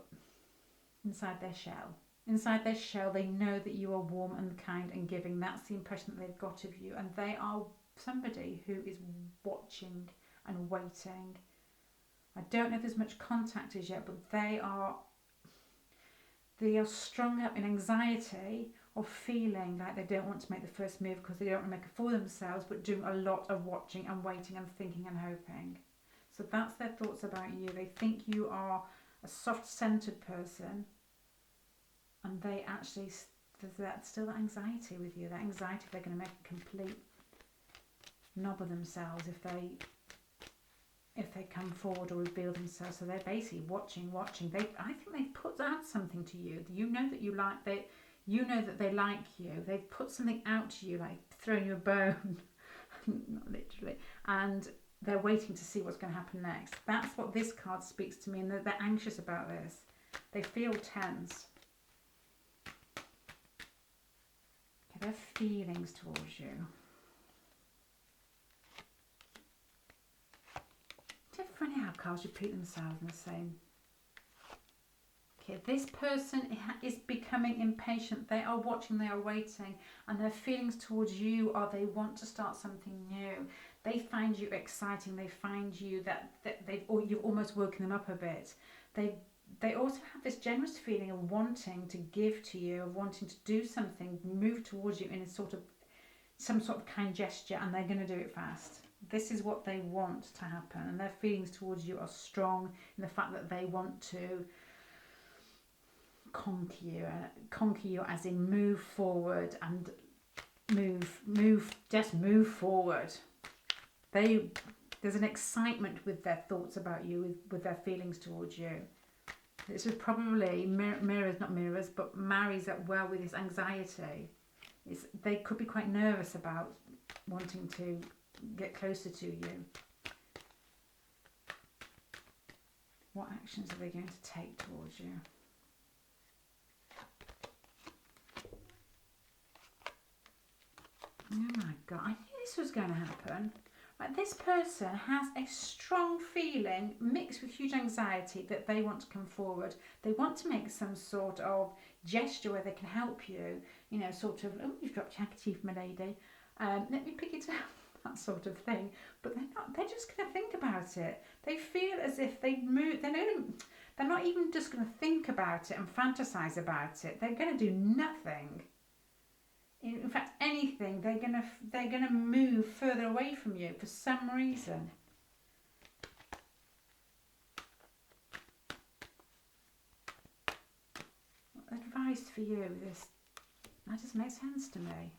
inside their shell. Inside their shell, they know that you are warm and kind and giving. That's the impression that they've got of you. And they are somebody who is watching and waiting. I don't know if there's much contact as yet, but they are strung up in anxiety of feeling like they don't want to make the first move because they don't want to make it for themselves, but doing a lot of watching and waiting and thinking and hoping. So that's their thoughts about you. They think you are a soft-centered person. And they actually, there's still that anxiety with you. That anxiety they're going to make a complete knob of themselves if they come forward or reveal themselves. So they're basically watching. I think they've put out something to you. You know that you know that they like you. They've put something out to you, like throwing you a bone, not literally, and they're waiting to see what's going to happen next. That's what this card speaks to me, and they're anxious about this. They feel tense. Their feelings towards you. It's funny how cards repeat themselves in the same. Okay, this person is becoming impatient. They are watching, they are waiting, and their feelings towards you are they want to start something new. They find you exciting. They find you that you've almost woken them up a bit. They also have this generous feeling of wanting to give to you, of wanting to do something, move towards you in some sort of kind gesture, and they're going to do it fast. This is what they want to happen, and their feelings towards you are strong in the fact that they want to conquer you as in move forward and just move forward. There's an excitement with their thoughts about you, with their feelings towards you. This is probably marries up well with this anxiety. They could be quite nervous about wanting to get closer to you. What actions are they going to take towards you? Oh my God, I knew this was going to happen. Like, this person has a strong feeling mixed with huge anxiety that they want to come forward. They want to make some sort of gesture where they can help you. You know, sort of, oh, you've dropped your handkerchief, my lady. Let me pick it up, that sort of thing. But they're not. They're just going to think about it. They feel as if they've moved. They're not even just going to think about it and fantasize about it. They're going to do nothing. In fact, anything, they're gonna move further away from you for some reason. Advice for you, that just makes sense to me.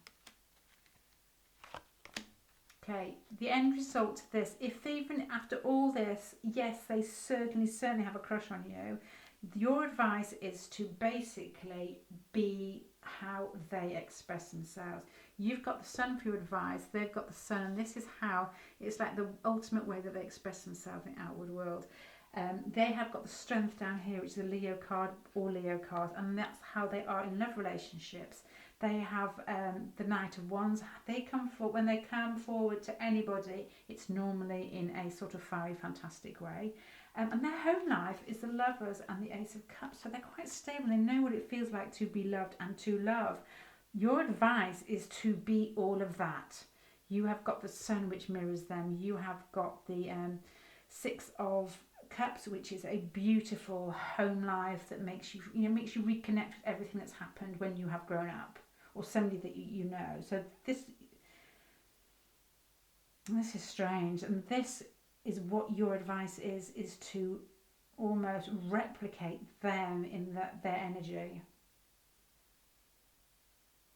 Okay, the end result to this, if even after all this, yes, they certainly have a crush on you, your advice is to basically be how they express themselves. You've got the Sun for your advice, they've got the Sun, and this is how it's like the ultimate way that they express themselves in the outward world. They have got the Strength down here, which is a Leo card or Leo card, and that's how they are in love relationships. They have the Knight of Wands. When they come forward to anybody, it's normally in a sort of fiery, fantastic way. And their home life is the Lovers and the Ace of Cups, so they're quite stable. They know what it feels like to be loved and to love. Your advice is to be all of that. You have got the Sun, which mirrors them. You have got the Six of Cups, which is a beautiful home life that makes you, makes you reconnect with everything that's happened when you have grown up, or somebody that you know. So this is strange, and this is what your advice is to almost replicate them in their energy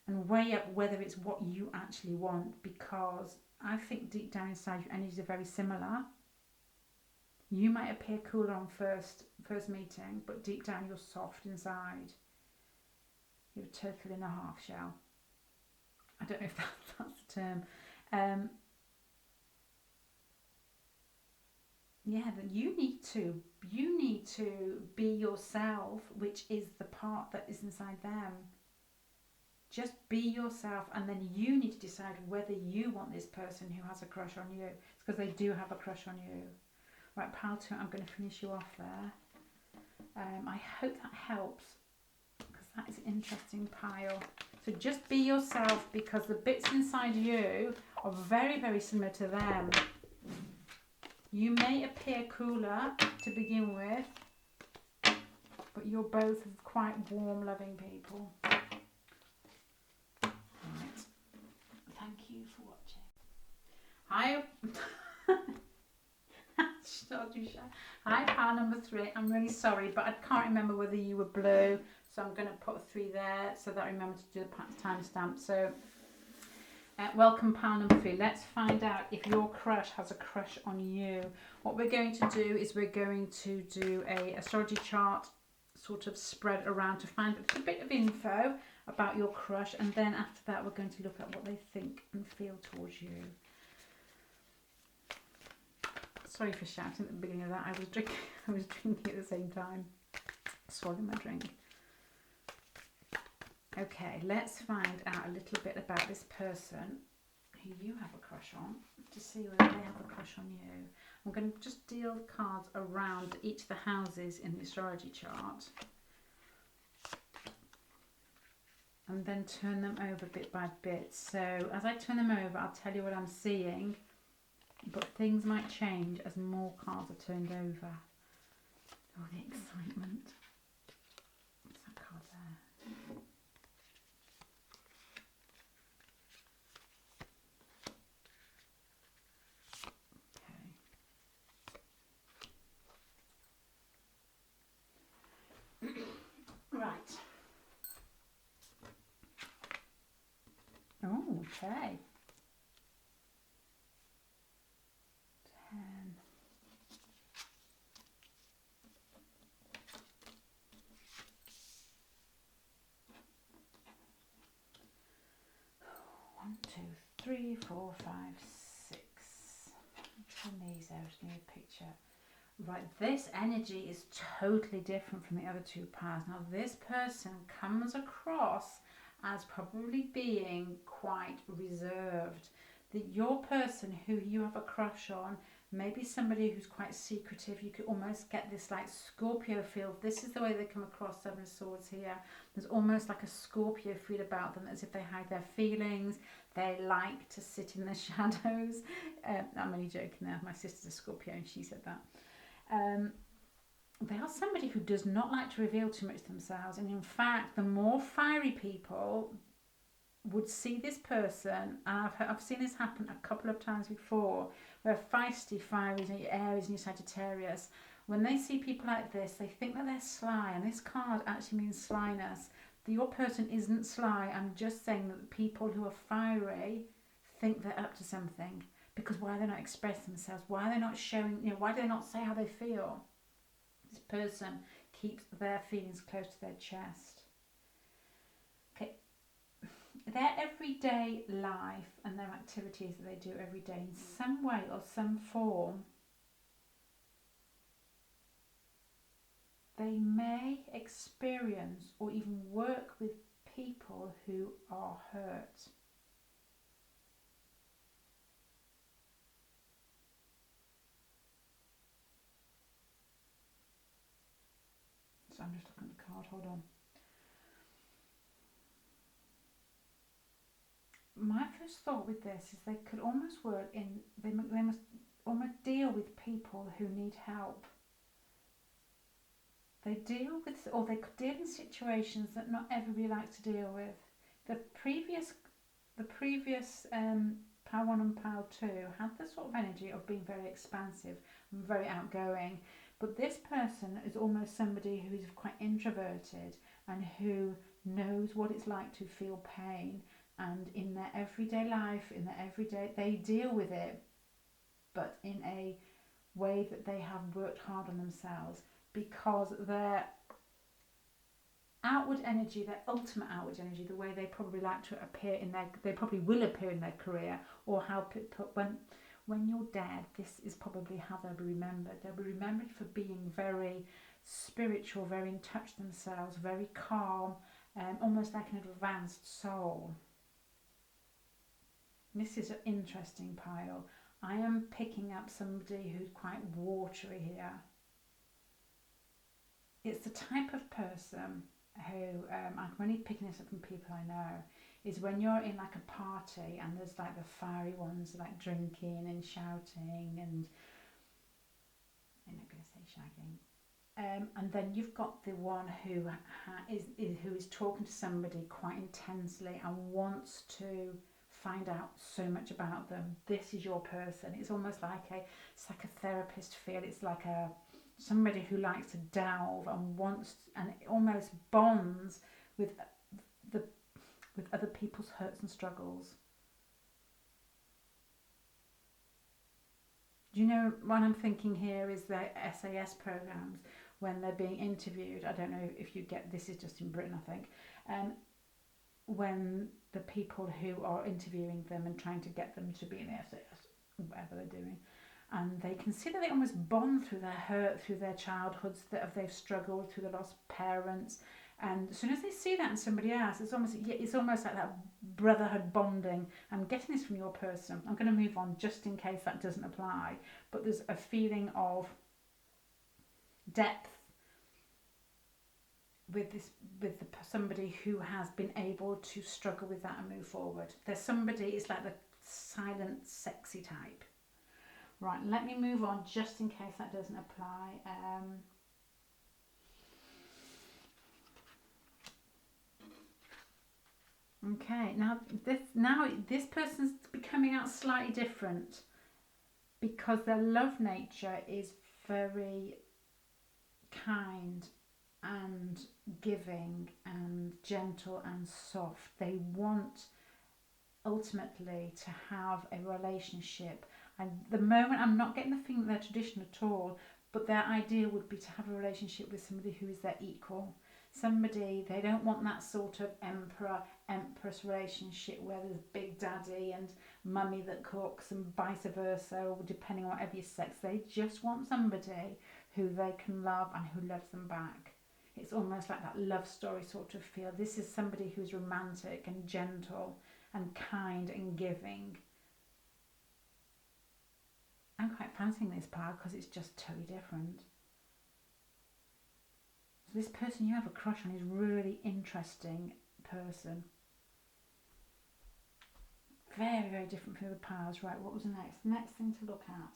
and weigh up whether it's what you actually want, because I think deep down inside your energies are very similar. You might appear cool on first meeting, but deep down you're soft inside. You're a turtle in a half shell. I don't know if that's the term. That you need to be yourself, which is the part that is inside them. Just be yourself, and then you need to decide whether you want this person who has a crush on you. It's because they do have a crush on you. Right, pile 2, I'm going to finish you off there. I hope that helps, because that is an interesting pile. So just be yourself, because the bits inside you are very, very similar to them. You may appear cooler to begin with, but you're both quite warm, loving people. Right. Thank you for watching. Hi, pile number 3. I'm really sorry, but I can't remember whether you were blue, so I'm going to put a 3 there so that I remember to do the timestamp. So welcome, pile number 3. Let's find out if your crush has a crush on you. What we're going to do is we're going to do a astrology chart sort of spread around to find a little bit of info about your crush, and then after that we're going to look at what they think and feel towards you. Sorry for shouting at the beginning of that. I was drinking at the same time. Swallowing my drink. Okay, let's find out a little bit about this person who you have a crush on, to see whether they have a crush on you. I'm going to just deal cards around each of the houses in the astrology chart, and then turn them over bit by bit. So as I turn them over, I'll tell you what I'm seeing, but things might change as more cards are turned over. Oh, the excitement. What's that card there? Okay. Right. Oh, okay. 10. One, 2, 3, 4, 5, 6. Turn these out, give me a picture. Right, this energy is totally different from the other 2 piles. Now, this person comes across as probably being quite reserved. That your person who you have a crush on may be somebody who's quite secretive. You could almost get this like Scorpio feel. This is the way they come across. 7 of Swords here. There's almost like a Scorpio feel about them, as if they hide their feelings. They like to sit in the shadows. I'm only joking there. My sister's a Scorpio and she said that. They are somebody who does not like to reveal too much themselves, and in fact the more fiery people would see this person, and I've seen this happen a couple of times before, where feisty, fiery, and your Aries and your Sagittarius, when they see people like this, they think that they're sly, and this card actually means slyness. Your person isn't sly. I'm just saying that the people who are fiery think they're up to something, because why are they not expressing themselves? Why are they not showing, why do they not say how they feel? This person keeps their feelings close to their chest. Okay, their everyday life and their activities that they do every day in some way or some form, they may experience or even work with people who are hurt. I'm just looking at the card, hold on. My first thought with this is they could almost work in, they must almost deal with people who need help. They deal with, or they could deal in situations that not everybody likes to deal with. The previous Power 1 and Power 2 had the sort of energy of being very expansive and very outgoing, but this person is almost somebody who is quite introverted and who knows what it's like to feel pain, and in their everyday life, they deal with it, but in a way that they have worked hard on themselves, because their outward energy, their ultimate outward energy, the way they probably like to appear they probably will appear in their career, or how when you're dead, this is probably how they'll be remembered. They'll be remembered for being very spiritual, very in touch themselves, very calm, almost like an advanced soul. This is an interesting pile. I am picking up somebody who's quite watery here. It's the type of person who, I'm only picking this up from people I know, is when you're in like a party and there's like the fiery ones like drinking and shouting and, I'm not going to say shagging, and then you've got the one who is talking to somebody quite intensely and wants to find out so much about them. This is your person. It's almost like it's like a therapist feel. It's like somebody who likes to delve and wants, and it almost bonds with other people's hurts and struggles. Do you know what I'm thinking here is the SAS programs when they're being interviewed? I don't know if you get this, is just in Britain, I think. When the people who are interviewing them and trying to get them to be in SAS, whatever they're doing, and they can see that they almost bond through their hurt, through their childhoods, that they've struggled, through the lost parents, and as soon as they see that in somebody else, it's almost like that brotherhood bonding. I'm getting this from your person. I'm going to move on just in case that doesn't apply, but there's a feeling of depth with somebody who has been able to struggle with that and move forward. There's somebody, it's like the silent, sexy type. Right, let me move on just in case that doesn't apply. Okay, now this person's becoming out slightly different because their love nature is very kind and giving and gentle and soft. They want ultimately to have a relationship, and the moment I'm not getting the feeling that they're traditional at all, but their ideal would be to have a relationship with somebody who is their equal. Somebody, they don't want that sort of emperor-empress relationship where there's big daddy and mummy that cooks and vice versa, or depending on whatever your sex. They just want somebody who they can love and who loves them back. It's almost like that love story sort of feel. This is somebody who's romantic and gentle and kind and giving. I'm quite fancying this part because it's just totally different. So this person you have a crush on is a really interesting person. Very, very different from the powers. Right, what was the next? Next thing to look at.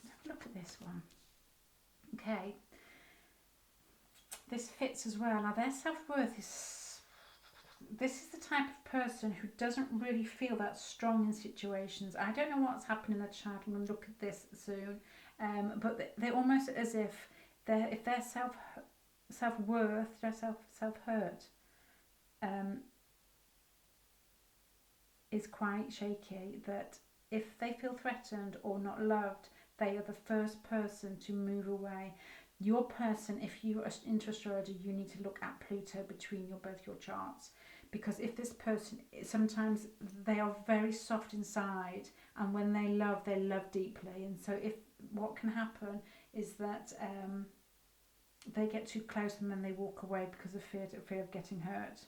Let's have a look at this one. Okay. This fits as well. Now their self-worth is... This is the type of person who doesn't really feel that strong in situations. I don't know what's happened in their child. I'm going to look at this soon. But they're almost as if their self-worth, their self-hurt is quite shaky, that if they feel threatened or not loved, they are the first person to move away. Your person, if you are into astrology, you need to look at Pluto between both your charts, because if this person, sometimes they are very soft inside, and when they love deeply, and so if what can happen is that they get too close and then they walk away because of fear of getting hurt.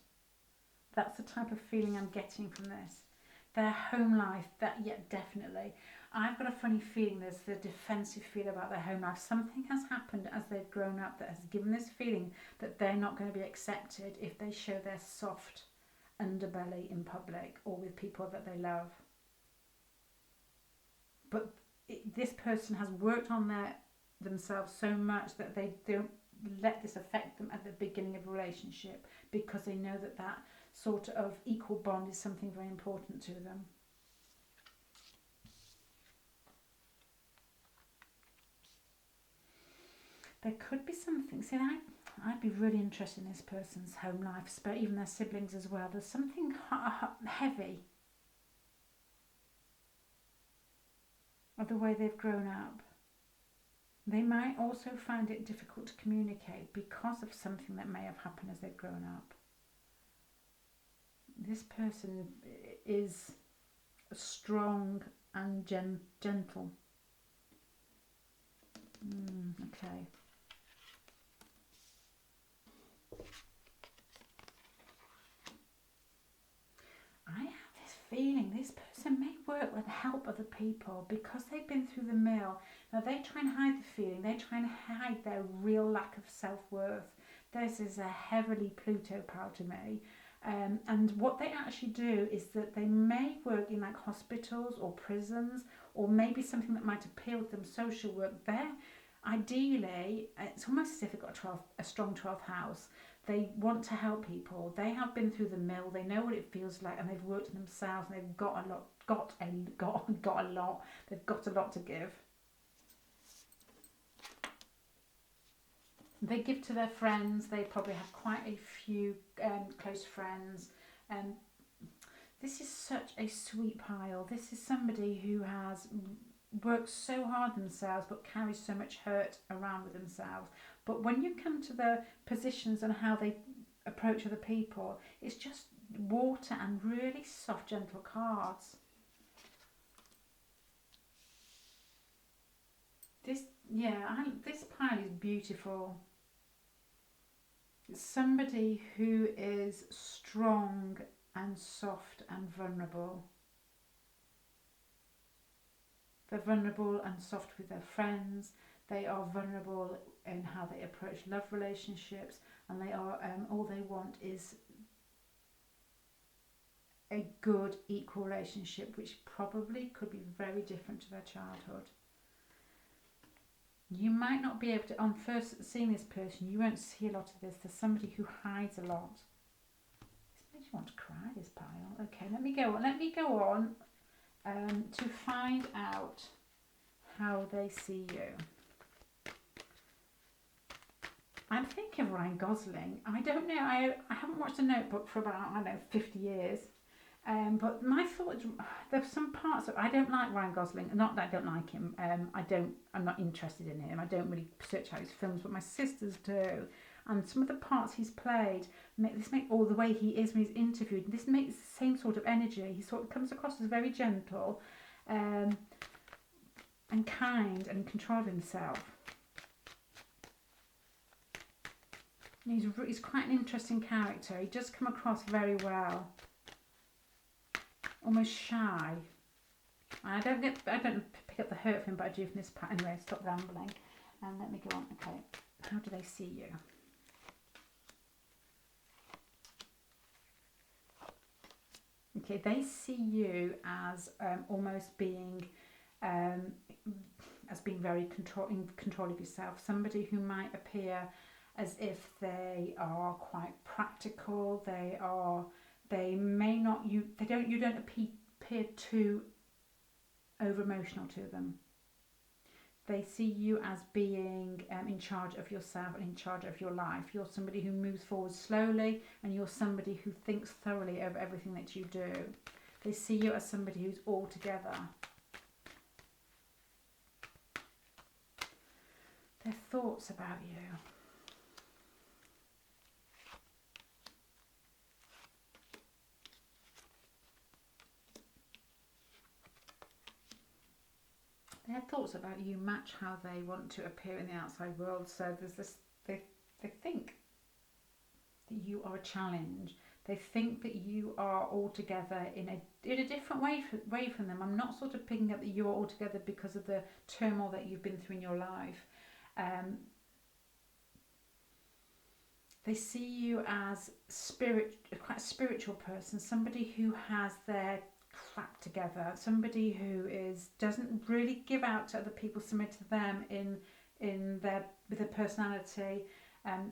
That's the type of feeling I'm getting from this. their home life, that, yeah, definitely. I've got a funny feeling there's the defensive feel about their home life. Something has happened as they've grown up that has given this feeling that they're not going to be accepted if they show their soft underbelly in public or with people that they love. But this person has worked on themselves so much that they don't let this affect them at the beginning of a relationship, because they know that that sort of equal bond is something very important to them. There could be something. See, I'd be really interested in this person's home life, but even their siblings as well. There's something heavy of the way they've grown up. They might also find it difficult to communicate because of something that may have happened as they've grown up. This person is strong and gentle. Okay. I have this feeling this person may work with help other people because they've been through the mill. Now they try and hide the feeling, they try and hide their real lack of self-worth. This is a heavily Pluto pile to me. And what they actually do is that they may work in like hospitals or prisons, or maybe something that might appeal to them, social work. They're ideally, it's almost as if they've got a strong 12th house. They want to help people. They have been through the mill. They know what it feels like, and they've worked on themselves. And they've got a lot. They've got a lot to give. They give to their friends. They probably have quite a few close friends. This is such a sweet pile. This is somebody who has worked so hard themselves but carries so much hurt around with themselves. But when you come to the positions and how they approach other people, it's just water and really soft, gentle cards. This pile is beautiful. It's somebody who is strong and soft and vulnerable. They're vulnerable and soft with their friends. They are vulnerable in how they approach love relationships, and they are all they want is a good, equal relationship, which probably could be very different to their childhood. You might not be able to, on first seeing this person, you won't see a lot of this. There's somebody who hides a lot. This makes you want to cry, this pile. Okay, let me go on to find out how they see you. I'm thinking of Ryan Gosling. I don't know. I haven't watched The Notebook for about, 50 years. But my thoughts, there's some parts of, I don't like Ryan Gosling. Not that I don't like him. I'm not interested in him. I don't really search out his films, but my sisters do. And some of the parts he's played, all the way he is when he's interviewed, this makes the same sort of energy. He sort of comes across as very gentle, and kind and in control of himself. He's quite an interesting character. He does come across very well. Almost shy. I don't pick up the hurt of him, but I do from this part. Anyway, stop rambling and let me go on. Okay, how do they see you? Okay, they see you as almost being very in control of yourself. Somebody who might appear as if they are quite practical. You don't appear too over emotional to them. They see you as being in charge of yourself and in charge of your life. You're somebody who moves forward slowly, and you're somebody who thinks thoroughly over everything that you do. They see you as somebody who's all together. Their thoughts about you. Their thoughts about you match how they want to appear in the outside world. So there's this, they think that you are a challenge. They think that you are altogether in a different way from them. I'm not sort of picking up that you are altogether because of the turmoil that you've been through in your life. They see you as quite a spiritual person, somebody who has their crap together, somebody who doesn't really give out to other people, similar to them with their personality, and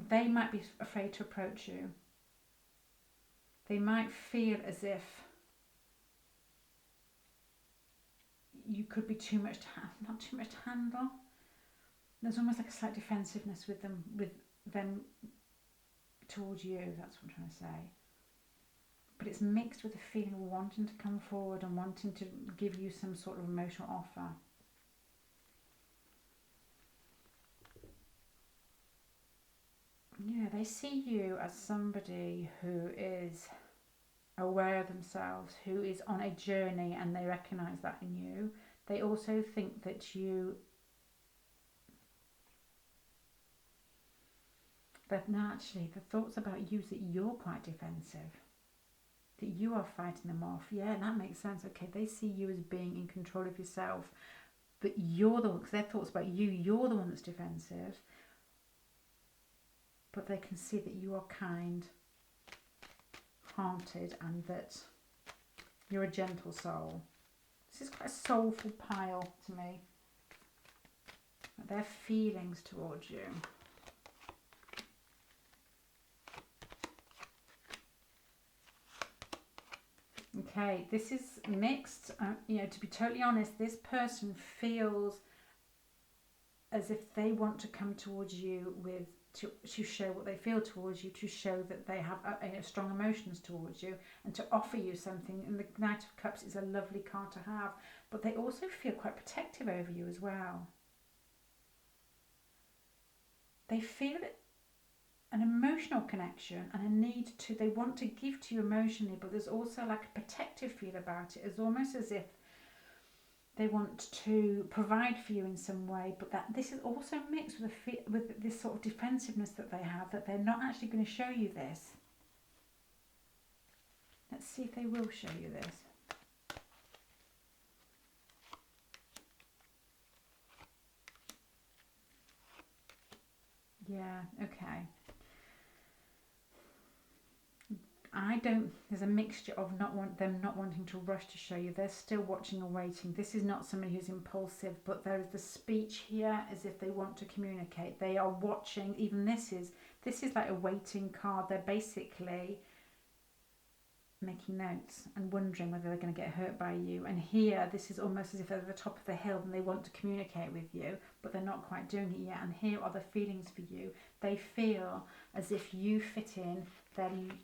they might be afraid to approach you. They might feel as if you could be too much not too much to handle. There's almost like a slight defensiveness with them towards you. That's what I'm trying to say. But it's mixed with a feeling of wanting to come forward and wanting to give you some sort of emotional offer. Yeah, they see you as somebody who is aware of themselves, who is on a journey, and they recognise that in you. They also think that actually the thoughts about you is that you're quite defensive, that you are fighting them off. Yeah, that makes sense. Okay, they see you as being in control of yourself, but you're the one, because their thoughts about you're the one that's defensive, but they can see that you are kind hearted and that you're a gentle soul. This is quite a soulful pile to me. Their feelings towards you. Okay, this is mixed. To be totally honest, this person feels as if they want to come towards you to show what they feel towards you, to show that they have strong emotions towards you, and to offer you something. And the Knight of Cups is a lovely card to have, but they also feel quite protective over you as well. They feel an emotional connection and a need to, they want to give to you emotionally, but there's also like a protective feel about it. It's almost as if they want to provide for you in some way, but that this is also mixed with this sort of defensiveness that they have, that they're not actually going to show you this. Let's see if they will show you this. Yeah, okay. There's a mixture of them not wanting to rush to show you. They're still watching and waiting. This is not somebody who's impulsive, but there is the speech here as if they want to communicate. They are watching. Even this is like a waiting card. They're basically making notes and wondering whether they're going to get hurt by you. And here, this is almost as if they're at the top of the hill and they want to communicate with you, but they're not quite doing it yet. And here are the feelings for you. They feel as if you fit in.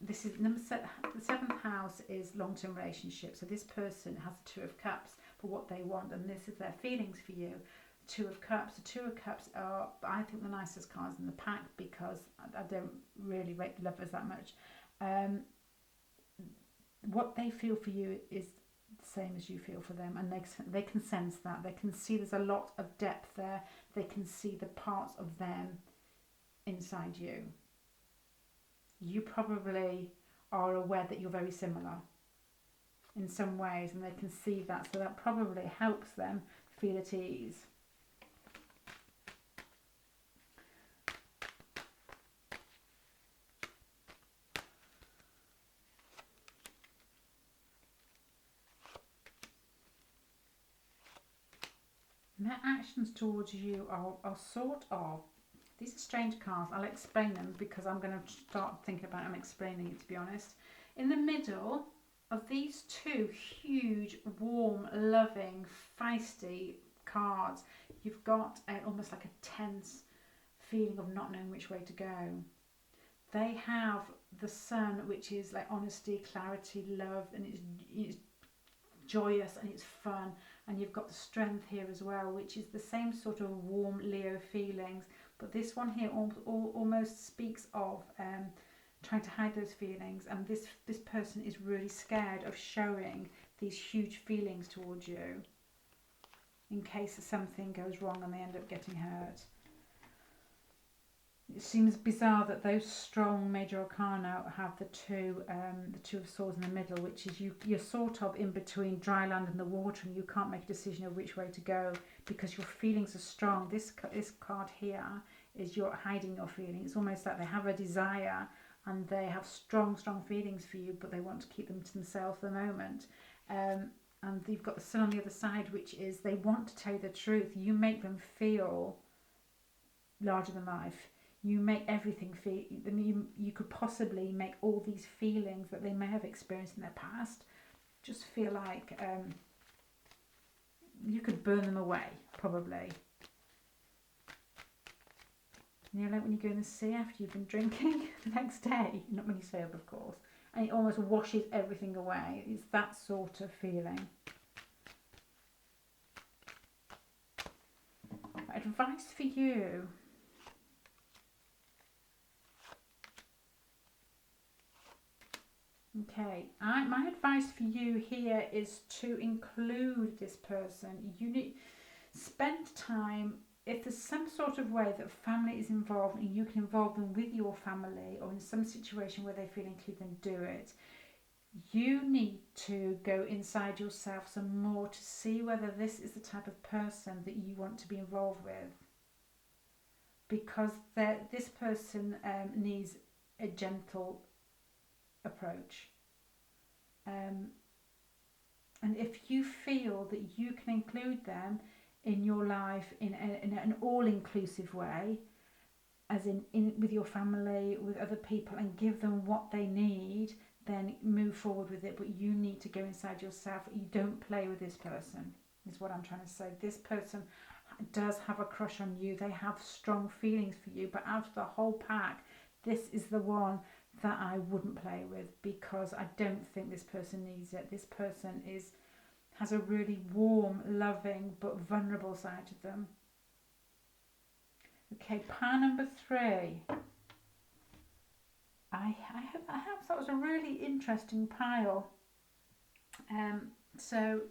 This is the seventh house is long-term relationship. So this person has the Two of Cups for what they want, and this is their feelings for you. Two of Cups. The Two of Cups are, I think, the nicest cards in the pack, because I don't really rate the lovers that much. What they feel for you is the same as you feel for them, and they can sense that. They can see there's a lot of depth there. They can see the parts of them inside you. You probably are aware that you're very similar in some ways, and they can see that, so that probably helps them feel at ease. And their actions towards you are sort of, these are strange cards. I'll explain them because I'm going to start thinking about them explaining it, to be honest. In the middle of these two huge, warm, loving, feisty cards, you've got almost like a tense feeling of not knowing which way to go. They have the Sun, which is like honesty, clarity, love, and it's joyous and it's fun. And you've got the Strength here as well, which is the same sort of warm Leo feelings. But this one here almost speaks of trying to hide those feelings, and this person is really scared of showing these huge feelings towards you in case something goes wrong and they end up getting hurt. It seems bizarre that those strong major arcana have the two of swords in the middle, which is you're sort of in between dry land and the water, and you can't make a decision of which way to go because your feelings are strong. This card here is you're hiding your feelings. It's almost like they have a desire and they have strong feelings for you, but they want to keep them to themselves for the moment. And you've got the sun on the other side, which is they want to tell you the truth. You make them feel larger than life. You make everything feel. I mean, you could possibly make all these feelings that they may have experienced in their past just feel like you could burn them away, probably. You know, like when you go in the sea after you've been drinking the next day, not when you sail, of course, and it almost washes everything away. It's that sort of feeling. Advice for you. Okay, my advice for you here is to include this person. You need spend time. If there's some sort of way that family is involved and you can involve them with your family, or in some situation where they feel included, then do it. You need to go inside yourself some more to see whether this is the type of person that you want to be involved with, because this person needs a gentle approach, and if you feel that you can include them in your life in an all-inclusive way, as in with your family, with other people, and give them what they need, then move forward with it. But you need to go inside yourself. You don't play with this person, is what I'm trying to say. This person does have a crush on you. They have strong feelings for you, but out of the whole pack, this is the one that I wouldn't play with, because I don't think this person needs it. This person has a really warm, loving, but vulnerable side to them. Okay, pile number 3. I hope that was a really interesting pile. So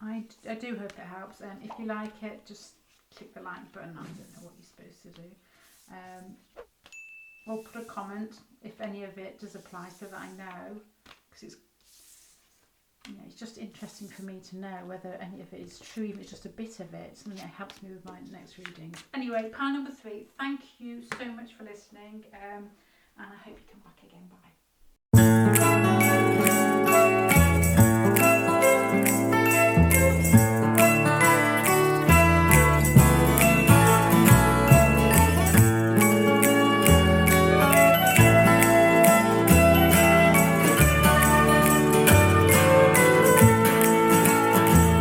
I do hope it helps. If you like it, just click the like button. I don't know what you're supposed to do. Or put a comment if any of it does apply, so that I know, because it's just interesting for me to know whether any of it is true, even if it's just a bit of it. Something that helps me with my next reading. Anyway, pile number 3. Thank you so much for listening, and I hope you come back again. Bye.